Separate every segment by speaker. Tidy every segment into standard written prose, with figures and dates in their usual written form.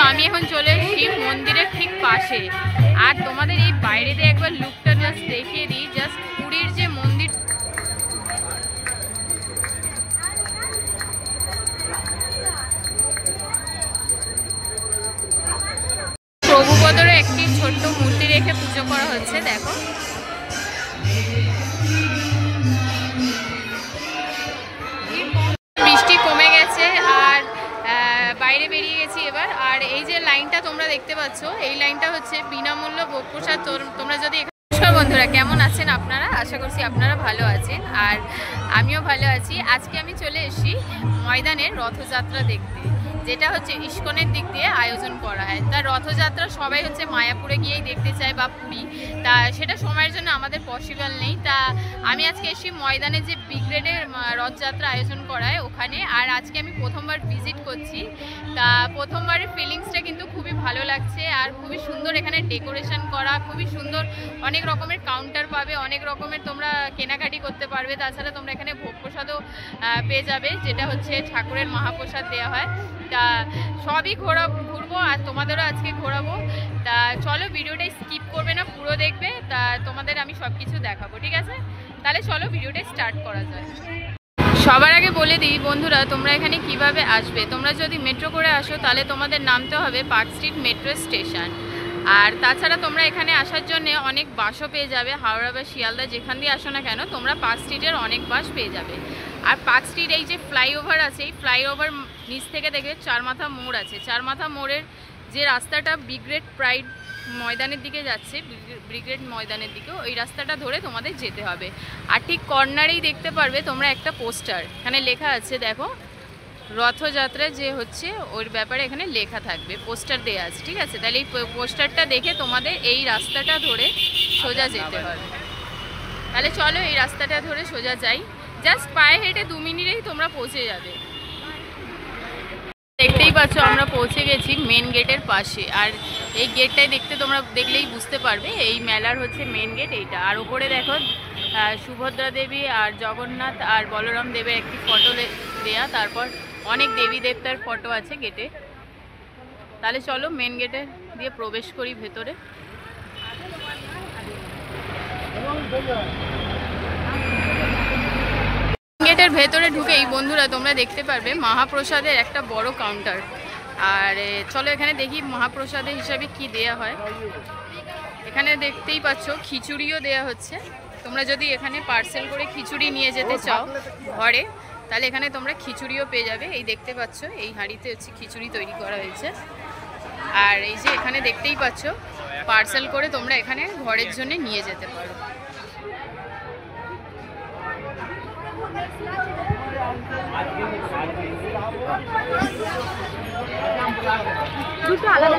Speaker 1: আমি এখন চলে এসেছি মন্দিরের ঠিক পাশে। আর তোমাদের এই বাইরে দিয়ে একবার লুকটা জাস্ট দেখিয়ে দিই। জাস্ট পুরীর যে মন্দির, প্রভুপদরও একটি ছোট্ট মূর্তি রেখে পুজো করা হচ্ছে। দেখো বৃষ্টি কমে গেছে আর বাইরে বেরিয়ে গেছি এবার। আর এই যে লাইনটা তোমরা দেখতে পাচ্ছ, এই লাইনটা হচ্ছে বিনামূল্য ভোগ প্রসাদ। তোমরা যদি নমস্কার বন্ধুরা, কেমন আছেন আপনারা? আশা করছি আপনারা ভালো আছেন আর আমিও ভালো আছি। আজকে আমি চলে এসেছি ময়দানের রথযাত্রা দেখতে, যেটা হচ্ছে ইস্কনের দিক দিয়ে আয়োজন করা হয়। তা রথযাত্রা সবাই হচ্ছে মায়াপুরে গিয়েই দেখতে চায় বা পুরী, তা সেটা সময়ের জন্য আমাদের পসিবল নেই। তা আমি আজকে এসেছি ময়দানে যে ব্রিগেডের রথযাত্রা আয়োজন করায় ওখানে। আর আজকে আমি প্রথমবার ভিজিট করছি। তা প্রথমবারের ফিলিংসটা কিন্তু খুবই ভালো লাগছে আর খুবই সুন্দর এখানে ডেকোরেশন করা, খুবই সুন্দর। অনেক রকমের কাউন্টার পাবে, অনেক রকমের তোমরা কেনাকাটি করতে পারবে। তাছাড়া তোমরা এখানে ভোগ প্রসাদও পেয়ে যাবে, যেটা হচ্ছে ঠাকুরের মহাপ্রসাদ দেওয়া হয়। তা সবই ঘুরবো আর তোমাদেরও আজকে ঘোরাবো। তা চলো, ভিডিওটা স্কিপ করবে না, পুরো দেখবে। তা তোমাদের আমি সব কিছু দেখাবো, ঠিক আছে? তাহলে চলো ভিডিওটা স্টার্ট করা যায়। সবার আগে বলে দিই বন্ধুরা, তোমরা এখানে কিভাবে আসবে। তোমরা যদি মেট্রো করে আসো তাহলে তোমাদের নামতে হবে পার্ক স্ট্রিট মেট্রো স্টেশন। আর তাছাড়া তোমরা এখানে আসার জন্য অনেক বাসও পেয়ে যাবে। হাওড়া বা শিয়ালদা যেখান দিয়ে আসো না কেন, তোমরা পার্ক স্ট্রিটের অনেক বাস পেয়ে যাবে। আর পার্ক স্ট্রিট এই যে ফ্লাইওভার আছে, এই ফ্লাইওভার নিচ থেকে দেখবে চারমাথা মোড় আছে। চারমাথা মোড়ের যে রাস্তাটা ব্রিগেড প্রাইড ময়দানের দিকে যাচ্ছে, ব্রিগেড ময়দানের দিকে, ওই রাস্তাটা ধরে তোমাদের যেতে হবে। আর ঠিক কর্নারেই দেখতে পারবে তোমরা একটা পোস্টার, এখানে লেখা আছে দেখো, রথযাত্রা যে হচ্ছে ওর ব্যাপারে এখানে লেখা থাকবে, পোস্টার দেওয়া আছে, ঠিক আছে? তাহলে এই পোস্টারটা দেখে তোমাদের এই রাস্তাটা ধরে সোজা যেতে হবে। তাহলে চলো এই রাস্তাটা ধরে সোজা যাই। জাস্ট পায়ে হেঁটে 2 মিনিটেই তোমরা পৌঁছে যাবে। দেখতেই পাচ্ছ আমরা পৌঁছে গেছি মেন গেটের পাশে। আর এই গেটটাই দেখলেই বুঝতে পারবে এই মেলার হচ্ছে মেন গেট এইটা। আর ওপরে দেখো সুভদ্রা দেবী আর জগন্নাথ আর বলরাম দেবের একটি ফটো দেয়া, তারপর অনেক দেবী দেবতার ফটো আছে গেটে। তাহলে চলো মেন গেটে দিয়ে প্রবেশ করি ভেতরে। গেটের ভেতরে ঢুকেই বন্ধুরা তোমরা দেখতে পারবে মহাপ্রসাদের একটা বড় কাউন্টার। আর চলো এখানে দেখি মহাপ্রসাদের হিসাবে কি দেয়া হয়। এখানে দেখতেই পাচ্ছ খিচুড়িও দেয়া হচ্ছে। তোমরা যদি এখানে পার্সেল করে খিচুড়ি নিয়ে যেতে চাও ঘরে, তাহলে এখানে তোমরা খিচুড়িও পেয়ে যাবে। এই দেখতে পাচ্ছ এই হাঁড়িতে হচ্ছে খিচুড়ি তৈরি করা হয়েছে। আর এই যে এখানে দেখতেই পাচ্ছ পার্সেল করে তোমরা এখানে ঘরের জন্য নিয়ে যেতে পারো। দুটো আলাদা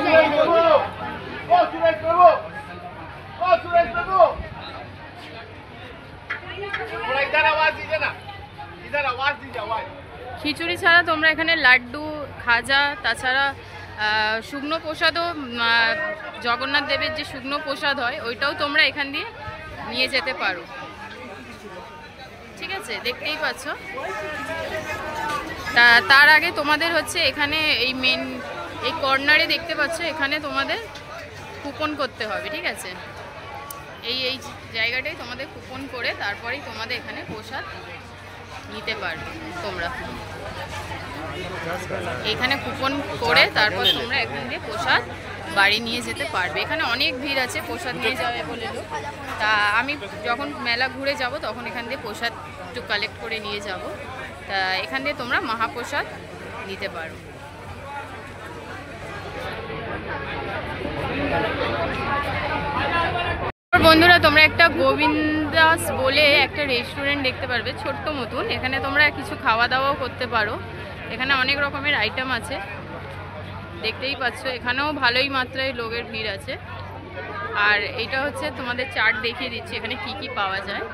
Speaker 1: খিচুড়ি ছাড়া তোমরা এখানে লাড্ডু, খাজা, তাছাড়া শুকনো প্রসাদও, জগন্নাথ দেবের যে শুকনো প্রসাদ হয় ওইটাও তোমরা এখান দিয়ে নিয়ে যেতে পারো, ঠিক আছে? দেখতেই পাচ্ছ। তার আগে তোমাদের হচ্ছে এখানে এই কর্নারে দেখতে পাচ্ছ, এখানে তোমাদের কুপন করতে হবে, ঠিক আছে? এই জায়গাটাই তোমাদের কুপন করে তারপরেই তোমাদের এখানে প্রসাদ নিতে পারবে। তোমরা এখানে কুপন করে তারপর তোমরা এখান দিয়ে প্রসাদ বাড়ি নিয়ে যেতে পারবে। এখানে অনেক ভিড় আছে প্রসাদ নিয়ে যাবে বলে লোক। তা আমি যখন মেলা ঘুরে যাব তখন এখান দিয়ে প্রসাদ একটু কালেক্ট করে নিয়ে যাব। তা এখান দিয়ে তোমরা মহাপ্রসাদ নিতে পারো। বন্ধুরা তোমরা একটা গোবিন্দাস বলে একটা রেস্টুরেন্ট দেখতে পারবে, ছোট্ট মতন। এখানে তোমরা কিছু খাওয়া দাওয়াও করতে পারো। এখানে অনেক রকমের আইটেম আছে, দেখতেই পাচ্ছ। এখানেও ভালোই মাত্রায় লোকের ভিড় আছে। আর এইটা হচ্ছে তোমাদের চাট দেখিয়ে দিচ্ছি এখানে কি কি পাওয়া যায়।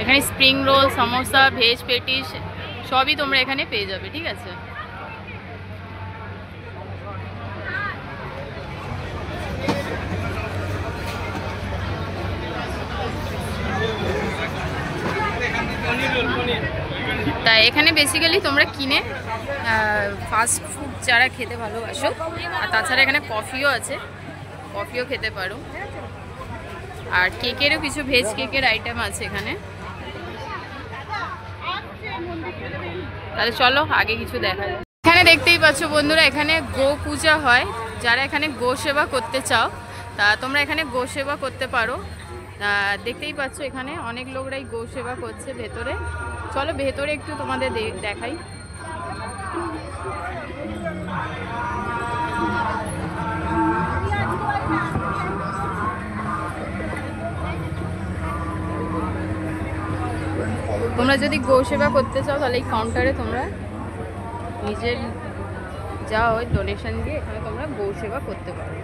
Speaker 1: এখানে spring roll, samosa, veg patties সবই তোমরা এখানে পেয়ে যাবে, ঠিক আছে? তা এখানে বেসিক্যালি তোমরা কিনে ফাস্ট ফুড যারা খেতে ভালোবাসো, আর তাছাড়া এখানে কফিও আছে, কফিও খেতে পারো। আর কেকেরও কিছু ভেজ কেকের আইটেম আছে এখানে। তাহলে চলো আগে কিছু দেখা যায়। এখানে দেখতেই পাচ্ছ বন্ধুরা, এখানে গো পূজা হয়। যারা এখানে গো সেবা করতে চাও তা তোমরা এখানে গো সেবা করতে পারো। দেখতেই পাচ্ছ এখানে অনেক লোকরাই গো সেবা করছে ভেতরে। চলো ভেতরে একটু তোমাদের দেখাই। তোমরা যদি গো সেবা করতে চাও তাহলে এই কাউন্টারে তোমরা নিজের যা ওই ডোনেশন দিয়ে এখানে তোমরা গো সেবা করতে পারো।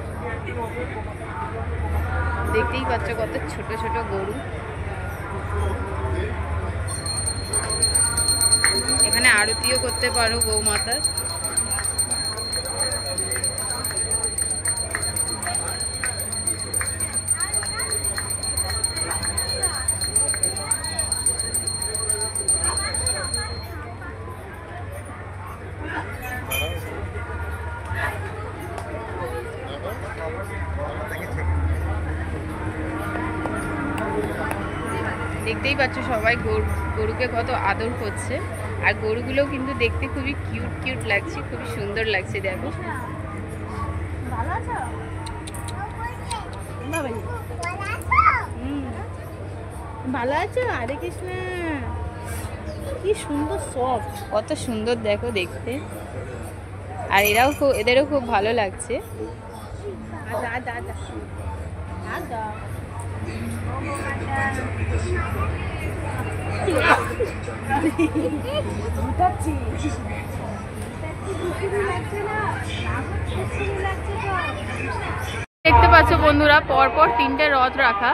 Speaker 1: দেখতেই পাচ্ছ কত ছোট ছোট গরু। এখানে আরতিও করতে পারো গৌমাতার। দেখতেই পাচ্ছ সবাই গরুকে কত আদর করছে। আর গরুগুলো কিন্তু দেখতে খুবই কিউট কিউট লাগছে, খুবই সুন্দর লাগছে। দেখো
Speaker 2: ভালো আছো? হরে কৃষ্ণ, কি সুন্দর সফট,
Speaker 1: কত সুন্দর দেখো দেখতে। আর এদেরও খুব ভালো লাগছে। দেখতে পাচ্ছ বন্ধুরা পরপর 3টে রথ রাখা।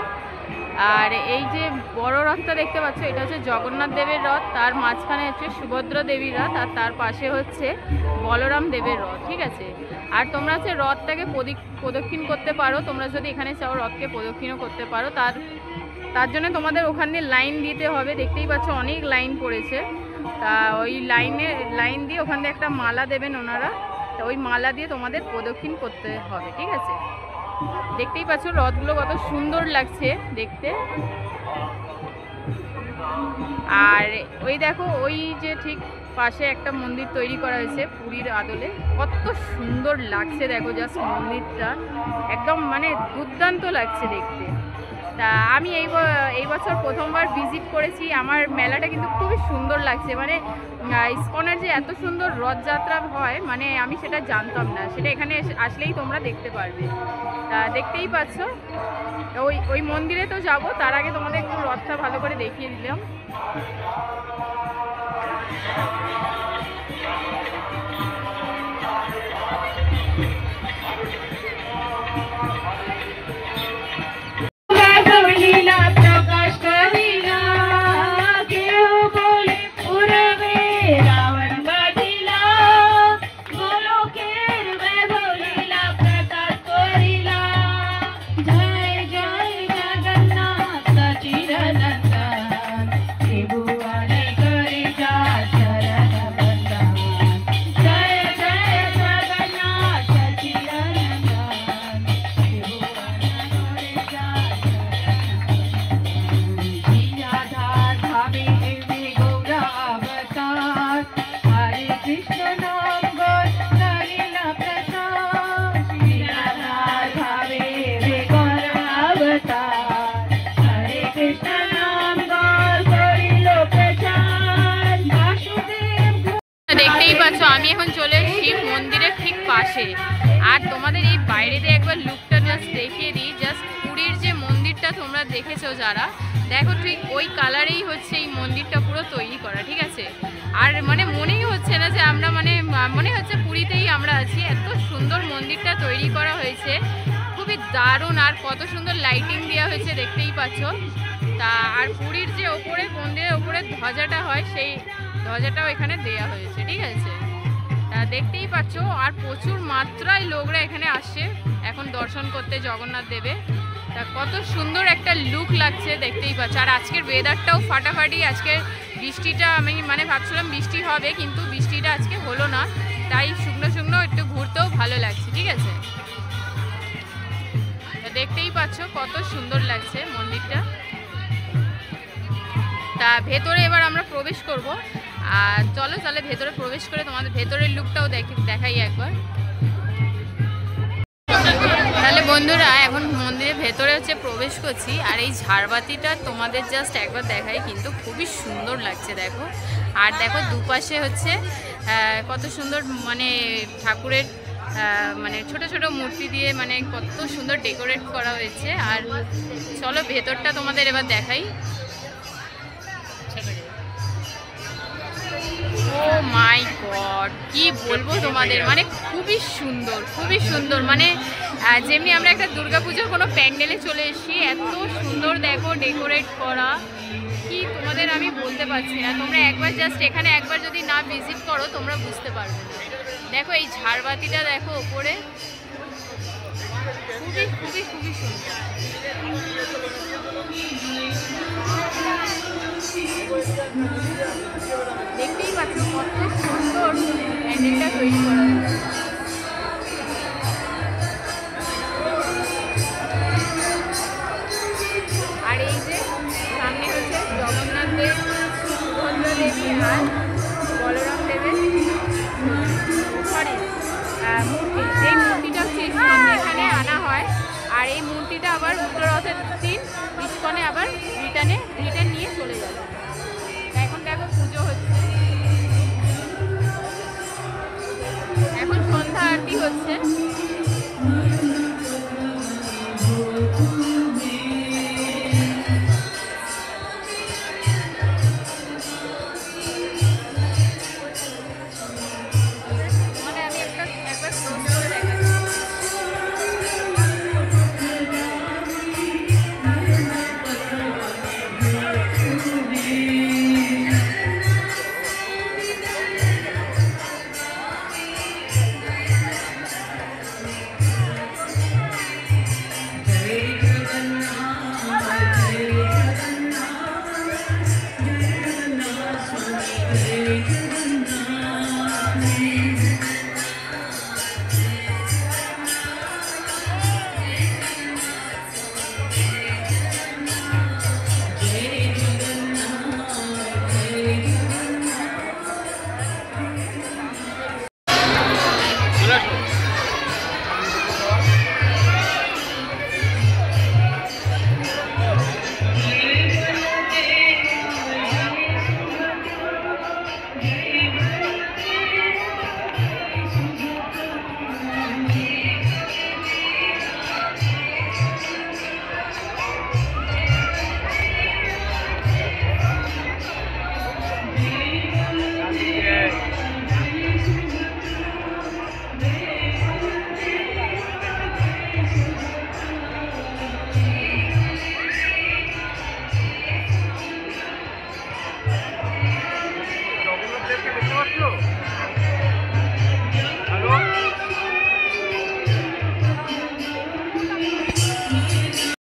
Speaker 1: আর এই যে বড় রথটা দেখতে পাচ্ছ এটা হচ্ছে জগন্নাথ দেবের রথ, তার মাঝখানে হচ্ছে সুভদ্রা দেবীর রথ, আর তার পাশে হচ্ছে বলরাম দেবের রথ। ঠিক আছে। আর তোমরা হচ্ছে রথটাকে প্রদক্ষিণ করতে পারো। তোমরা যদি এখানে চাও রথকে প্রদক্ষিণও করতে পারো। তার জন্য তোমাদের ওখান দিয়ে লাইন দিতে হবে। দেখতেই পাচ্ছ অনেক লাইন পড়েছে। তা ওই লাইন দিয়ে ওখান দিয়ে একটা মালা দেবেন ওনারা, তা ওই মালা দিয়ে তোমাদের প্রদক্ষিণ করতে হবে। ঠিক আছে। দেখতেই পাচ্ছ রথগুলো কত সুন্দর লাগছে দেখতে। আর ওই দেখো ওই যে ঠিক পাশে একটা মন্দির তৈরি করা হয়েছে পুরীর আদলে, কত সুন্দর লাগছে দেখো। জাস্ট মন্দিরটা একদম মানে দুর্দান্ত লাগছে দেখতে। তা আমি এই বছর প্রথমবার ভিজিট করেছি। আমার মেলাটা কিন্তু খুবই সুন্দর লাগছে। মানে ইসকনের যে এত সুন্দর রথযাত্রা হয় মানে আমি সেটা জানতাম না, সেটা এখানে আসলেই তোমরা দেখতে পারবে। তা দেখতেই পাচ্ছ ওই মন্দিরে তো যাব, তার আগে তোমাদের একটু রথটা ভালো করে দেখিয়ে দিলাম। দেখতেই পাচ্ছ আমি এখন চলে এসেছি মন্দিরের ঠিক পাশে। আর তোমাদের এই বাইরে দিয়ে একবার লুকটা জাস্ট দেখিয়ে দিই। জাস্ট পুরীর যে মন্দিরটা তোমরা দেখেছো যারা, দেখো ঠিক ওই কালারেই হচ্ছে এই মন্দিরটা পুরো তৈরি করা। ঠিক আছে। আর মানে মনেই হচ্ছে না যে আমরা মনে হচ্ছে পুরীতেই আমরা আছি। এত সুন্দর মন্দিরটা তৈরি করা হয়েছে, খুবই দারুণ। আর কত সুন্দর লাইটিং দেওয়া হয়েছে দেখতেই পাচ্ছ। তা আর পুরীর যে ওপরে মন্দিরের ওপরে ধ্বজাটা হয় সেই ধ্বজাটাও এখানে দেয়া হয়েছে। ঠিক আছে। তা দেখতেই পাচ্ছ। আর প্রচুর মাত্রায় লোকরা এখানে আসছে এখন দর্শন করতে জগন্নাথ দেবের। তা কত সুন্দর একটা লুক লাগছে দেখতেই পাচ্ছ। আর আজকের ওয়েদারটাও ফাটাফাটি। আজকের বৃষ্টিটা আমি মানে ভাবছিলাম বৃষ্টি হবে, কিন্তু বৃষ্টিটা আজকে হলো না, তাই শুকনো শুকনো একটু ঘুরতেও ভালো লাগছে। ঠিক আছে, তো দেখতেই পাচ্ছ কত সুন্দর লাগছে মন্দিরটা। তা ভেতরে এবার আমরা প্রবেশ করব, আর চলো তাহলে ভেতরে প্রবেশ করে তোমাদের ভেতরের লুকটাও দেখাই একবার। তাহলে বন্ধুরা এখন মন্দিরের ভেতরে হচ্ছে প্রবেশ করছি, আর এই ঝাড়বাতিটা তোমাদের জাস্ট একবার দেখাই, কিন্তু খুবই সুন্দর লাগছে দেখো। আর দেখো দুপাশে হচ্ছে কত সুন্দর মানে ঠাকুরের মানে ছোট ছোট মূর্তি দিয়ে মানে কত সুন্দর ডেকোরেট করা হয়েছে। আর চলো ভেতরটা তোমাদের এবার দেখাই। ও মাই গড, কি বলবো তোমাদের, মানে খুবই সুন্দর খুবই সুন্দর। মানে যেমনি আমরা একটা দুর্গাপুজোর কোনো প্যান্ডেলে চলে এসেছি, এত সুন্দর দেখো ডেকোরেট করা, কি তোমাদের আমি বলতে পারছি না। তোমরা একবার জাস্ট এখানে একবার যদি না ভিজিট করো তোমরা বুঝতে পারবে না। দেখো এই ঝাড়বাতিটা দেখো ওপরে, খুবই খুবই খুবই সুন্দর। দেখতেই পাচ্ছ কত সুন্দর প্যান্ডেলটা তৈরি করা হয়েছে। আর এই যে সামনে হচ্ছে জগন্নাথ দেব, সুভদ্রা দেবী আর বলরাম দেবের সরি মূর্তি। এই মূর্তিটা হচ্ছে ইস্কনে এখানে আনা হয়, আর এই মূর্তিটা আবার উত্তররথের দিন ইস্কনে আবার রিটার্ন নিয়ে চলে যাবে। এখন দেখো পুজো হচ্ছে, এখন সন্ধ্যা আরতি হচ্ছে। মানে আমি একবার ক্লোজ করে দেখাচ্ছি।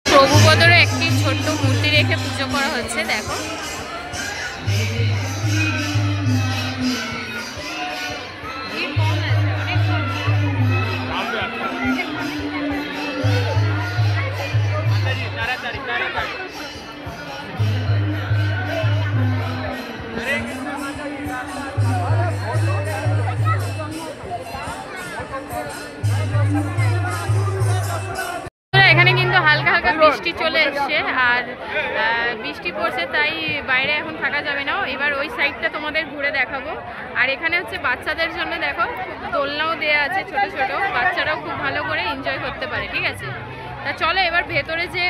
Speaker 1: প্রভুপদেরও একটি ছোট্ট মূর্তি রেখে পুজো করা হচ্ছে দেখো। এখানে কিন্তু হালকা হালকা বৃষ্টি চলে এসছে, আর বৃষ্টি পড়ছে তাই বাইরে এখন থাকা যাবে না। এবার ওই সাইডটা তোমাদের ঘুরে দেখাবো। আর এখানে হচ্ছে বাচ্চাদের জন্য দেখো দোলনাও দেওয়া আছে, ছোট ছোট বাচ্চারাও খুব ভালো করে এনজয় করতে পারে। ঠিক আছে, তা চলো এবার ভেতরে যে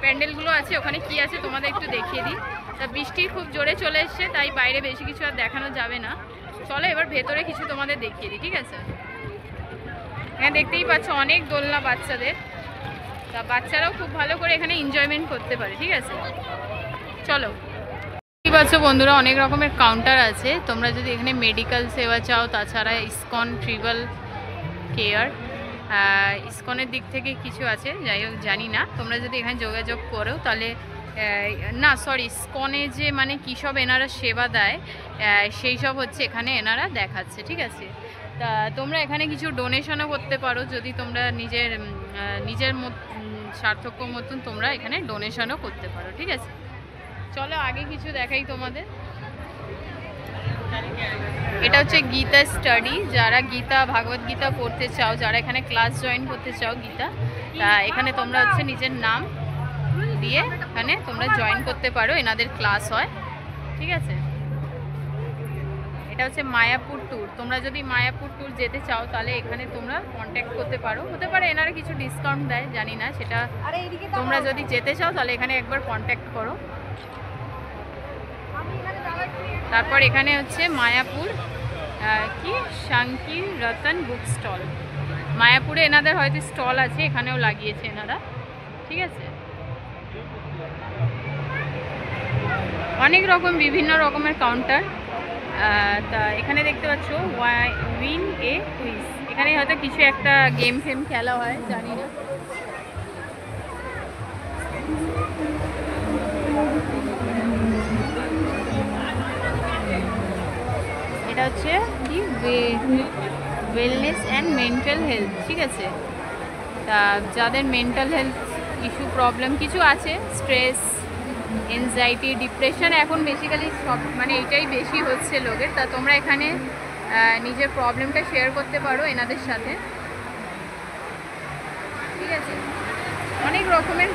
Speaker 1: প্যান্ডেলগুলো আছে ওখানে কি আছে তোমাদের একটু দেখিয়ে দিই। তা বৃষ্টি খুব জোরে চলে এসছে তাই বাইরে বেশি কিছু আর দেখানো যাবে না। চলো এবার ভেতরে কিছু তোমাদের দেখিয়ে দিই। ঠিক আছে, এখানে দেখতেই পাচ্ছ অনেক দোলনা বাচ্চাদের, তা বাচ্চারাও খুব ভালো করে এখানে এনজয়মেন্ট করতে পারে। ঠিক আছে, চলো। দেখতেই পাচ্ছ বন্ধুরা অনেক রকমের কাউন্টার আছে। তোমরা যদি এখানে মেডিকেল সেবা চাও, তাছাড়া ইসকন ট্রিবল কেয়ার ইসকনের দিক থেকে কিছু আছে, যাই হোক জানি না। তোমরা যদি এখানে যোগাযোগ করো তাহলে না সরি, ইসকনে যে মানে কী সব এনারা সেবা দেয় সেই সব হচ্ছে এখানে এনারা দেখাচ্ছে, ঠিক আছে। তা তোমরা এখানে কিছু ডোনেশনও করতে পারো, যদি তোমরা নিজের সার্থক্য মতন তোমরা এখানে ডোনেশনও করতে পারো, ঠিক আছে। চলো আগে কিছু দেখাই তোমাদের। এটা হচ্ছে গীতা স্টাডি, যারা গীতা ভাগবত গীতা পড়তে চাও, যারা এখানে ক্লাস জয়েন করতে চাও গীতা, তা এখানে তোমরা হচ্ছে নিজের নাম দিয়ে এখানে তোমরা জয়েন করতে পারো, এনাদের ক্লাস হয়, ঠিক আছে। এটা হচ্ছে মায়াপুর ট্যুর, তোমরা যদি মায়াপুর ট্যুর যেতে চাও তাহলে এখানে তোমরা কন্ট্যাক্ট করতে পারো, হতে পারে এনারা কিছু ডিসকাউন্ট দেয়, জানি না সেটা। তোমরা যদি যেতে চাও তাহলে এখানে একবার কন্ট্যাক্ট করো। তারপর এখানে হচ্ছে মায়াপুর কি শাঙ্কি রতন বুক স্টল, মায়াপুরে এনাদের হয়তো স্টল আছে, এখানেও লাগিয়েছে এনারা, ঠিক আছে। অনেক রকম বিভিন্ন রকমের কাউন্টার, তা এখানে দেখতে পাচ্ছ উইন এ কুইজ, এখানে হয়তো কিছু একটা গেম ফেম খেলা হয়, জানি না। এটা হচ্ছে কি ওয়েলনেস অ্যান্ড মেন্টাল হেলথ, ঠিক আছে। তা যাদের মেন্টাল হেলথ ইস্যু প্রবলেম কিছু আছে, স্ট্রেস, এনজাইটি, ডিপ্রেশন, এখন বেসিক্যালি সব মানে এইটাই বেশি হচ্ছে লোকের, তা তোমরা এখানে নিজের প্রবলেমটা শেয়ার করতে পারো এনাদের সাথে, ঠিক আছে। অনেক রকমের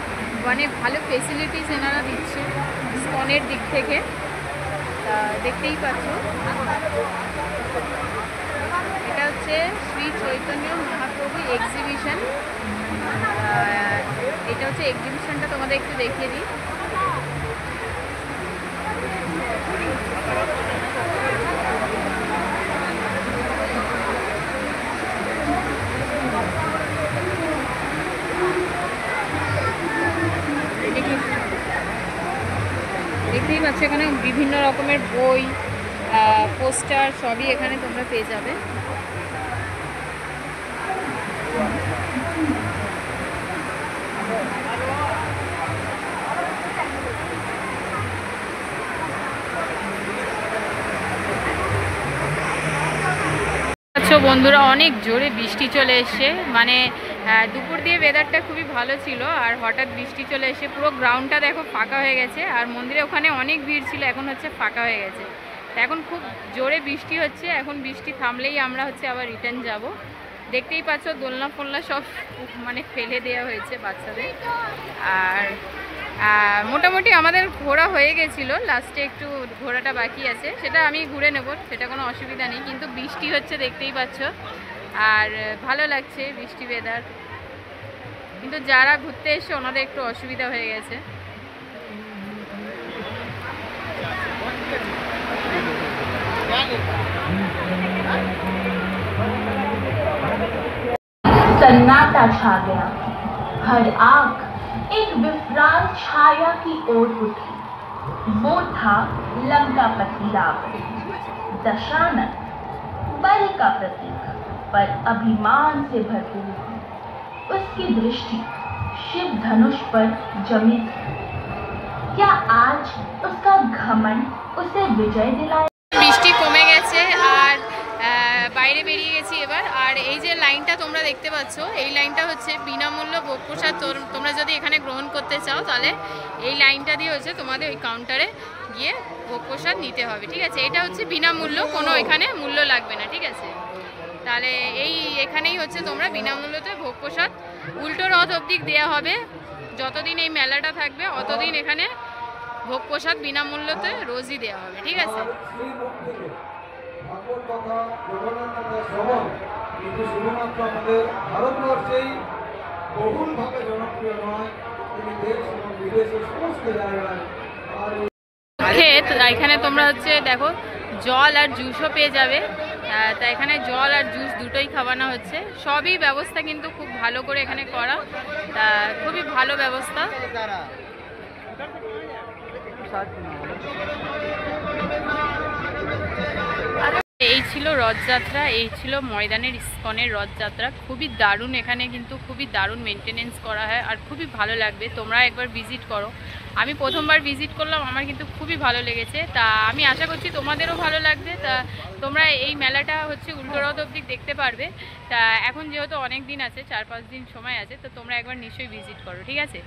Speaker 1: মানে ভালো ফেসিলিটিস এনারা দিচ্ছে ইসকনের দিক থেকে, তা দেখতেই পাচ্ছ। এটা হচ্ছে শ্রী চৈতন্য মহাপ্রভু এক্সিবিশন, এটা হচ্ছে এক্সিবিশনটা তোমাদের একটু দেখিয়ে দিই। দেখতেই পাচ্ছ এখানে বিভিন্ন রকমের বই, পোস্টার সবই এখানে তোমরা পেয়ে যাবে। বন্ধুরা অনেক জোরে বৃষ্টি চলে এসে, মানে দুপুর দিয়ে ওয়েদারটা খুবই ভালো ছিল, আর হঠাৎ বৃষ্টি চলে এসে পুরো গ্রাউন্ডটা দেখো ফাঁকা হয়ে গেছে, আর মন্দিরে ওখানে অনেক ভিড় ছিল, এখন হচ্ছে ফাঁকা হয়ে গেছে। এখন খুব জোরে বৃষ্টি হচ্ছে, এখন বৃষ্টি থামলেই আমরা হচ্ছে আবার রিটার্ন যাব। দেখতেই পাচ্ছ দোলনা ফোলনা সব মানে ফেলে দেওয়া হয়েছে বাচ্চাদের, আর মোটামুটি আমাদের ঘোরা হয়ে গেছিলো, লাস্টে একটু ঘোরাটা বাকি আছে, সেটা আমি ঘুরে নেব, সেটা কোনো অসুবিধা নেই। কিন্তু বৃষ্টি হচ্ছে দেখতেই পাচ্ছ, আর ভালো লাগছে বৃষ্টি ওয়েদার, কিন্তু যারা ঘুরতে এসে ওনাদের একটু অসুবিধা হয়ে গেছে।
Speaker 3: सन्नाटा छा गया, हर आंख एक विफ्राल छाया की ओर उठी। वो था लंकापति रावण, दशानन, बल का प्रतीक, पर अभिमान से भरपूर। उसकी दृष्टि शिव धनुष पर जमी थी। क्या आज उसका घमंड उसे विजय दिलाया?
Speaker 1: বৃষ্টি কমে গেছে আর বাইরে বেরিয়ে গেছি এবার। আর এই যে লাইনটা তোমরা দেখতে পাচ্ছ, এই লাইনটা হচ্ছে বিনামূল্য ভোগ প্রসাদ, তোমরা যদি এখানে গ্রহণ করতে চাও তাহলে এই লাইনটা দিয়ে হচ্ছে তোমাদের ওই কাউন্টারে গিয়ে ভোগ প্রসাদ নিতে হবে, ঠিক আছে। এটা হচ্ছে বিনামূল্য, কোনো এখানে মূল্য লাগবে না, ঠিক আছে। তাহলে এখানেই হচ্ছে তোমরা বিনামূল্যতে ভোগ প্রসাদ উল্টো রথ অবধি দেওয়া হবে, যতদিন এই মেলাটা থাকবে অতদিন এখানে ভোগ প্রসাদ বিনামূল্যতে রোজই দেওয়া হবে, ঠিক আছে।
Speaker 4: শুধুমাত্র আমাদের ভারতবর্ষেই বহুলভাবে জনপ্রিয় নয়, তিনি দেশ এবং বিদেশের সমস্ত জায়গায়।
Speaker 1: এখানে তোমরা হচ্ছে দেখো জল আর জুসও পেয়ে যাবে, তা এখানে জল আর জুস দুটোই খাওয়ানো হচ্ছে, সবই ব্যবস্থা কিন্তু খুব ভালো করে এখানে করা, তা খুবই ভালো ব্যবস্থা। এই ছিল রথযাত্রা, এই ছিল ময়দানের ইস্কনের রথযাত্রা। খুবই দারুণ, এখানে কিন্তু খুবই দারুণ মেনটেনেন্স করা হয় আর খুবই ভালো লাগবে। তোমরা একবার ভিজিট করো। আমি প্রথমবার ভিজিট করলাম, আমার কিন্তু খুবই ভালো লেগেছে। তা আমি আশা করছি তোমাদেরও ভালো লাগবে। তা তোমরা এই মেলাটা হচ্ছে উল্টো রথ অবধি দেখতে পারবে। তা এখন যেহেতু অনেক দিন আছে, 4-5 দিন সময় আছে, তো তোমরা একবার নিশ্চয়ই ভিজিট করো, ঠিক আছে?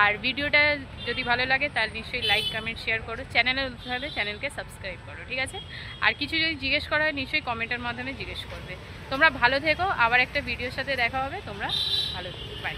Speaker 1: আর ভিডিওটা যদি ভালো লাগে তাহলে নিশ্চয়ই লাইক কমেন্ট শেয়ার করো। চ্যানেলে হলে চ্যানেলকে সাবস্ক্রাইব করো, ঠিক আছে? আর কিছু যদি জিজ্ঞেস করা হয় নিশ্চয়ই কমেন্টের মাধ্যমে জিজ্ঞেস করবে। তোমরা ভালো থেকো, আবার একটা ভিডিওর সাথে দেখা হবে। তোমরা ভালো থেকো, বাই।